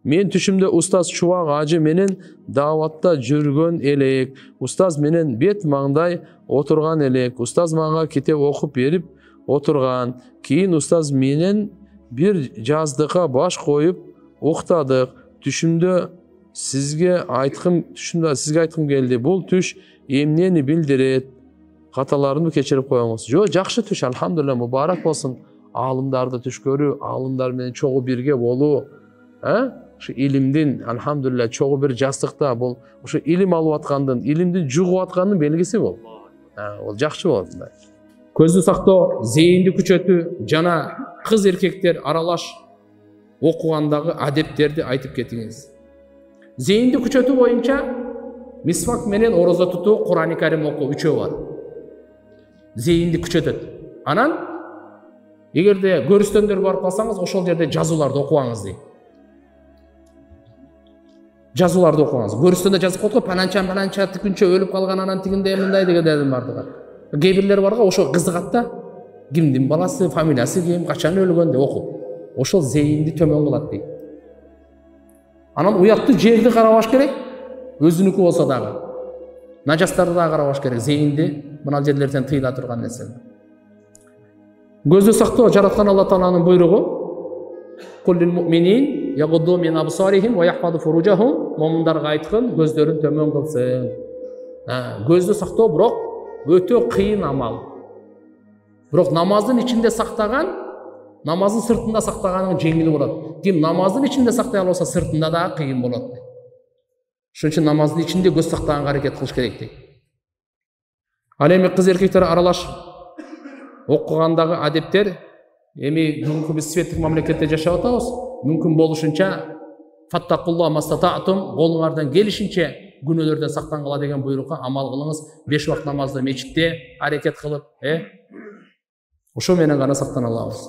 Мен түшүмдө устаз Чубак ажы менен дааватта жүргөн элек. Устаз менен бет маңдай отурган элек. Устаз мага китеп окуп берип отурган. Кийин устаз менен бир жаздыкка баш коюп уктадык. Түшүмдө сизге айткым келди. Бул түш эмнени билдирет? Каталарымды кечирип коюңуз. Жо, жакшы түш, алхамдулилла, мубарак болсун. Алымдарды түш көрүү, алымдар менен чогуу бирге болуу, ушу илимдин, алхамдулилла, чогуу бир жастыкта бул ушу илим алып аткандын, илимди жугуп аткандын белгиси бул. Ол жакшы болот. Көздү сактоо, зейинди күчөтүү жана кыз эркектер аралаш окугандагы адептерди айтып кетиңиз. Зейинди күчөтүү боюнча мисвак менен орозо тутуу, Кур'ан-ы Карим окуу үчөө бар. Зейинди күчөтөт. Анан эгерде көрүстөндөр барып калсаңыз, ошол жерде жазууларды окуңуз дейт. Жазууларды окуңуз. Көрүстөндө жазып коет го, паланча тикүнчө өлүп калган, анан тигинде мындай дегендердин бардыгы. Кээ бирлер бар го, ошо кызыгат да, кимдин баласы, фамилиясы ким, качан өлгөн деп окуп. Ошол зейинди төмөн кылат дейт. Анан уяктуу жерди карабаш керек, өзүнүкү болсо дагы. Нажастарды да карабаш керек, зейинди мына жерлерден тыйыла турган нерсе. Көздү сактоо жараткан Алла Тааланын буйругу. Куллил муъминин ягудду мин абсарихим ва яхфазу фуружахум. Момундарга айткын, көздөрүн төмөн кылсын. Көздү сактоо бирок өтө кыйын амал. Бирок намаздын ичинде сактаган, намаздын сыртында сактаганың жеңил болот. Ким намаздын ичинде сактай албаса, сыртында да кыйын болот. Ошон үчүн намаздын ичинде көз сактаганга аракет кылыш керек дейт. Ал эми кыз эркектер аралаш окугандагы адептер, эми бүгүнкү биз светтик мамлекетте жашап атабыз. Мүмкүн болушунча фаттакулла мастатаатум, колуңардан келишинче күнөөлөрдөн сактангыла деген буйрукка амал кылыңыз. 5 убакыт намазды мечитте аракет кылып, ошо менен гана сактана алабыз.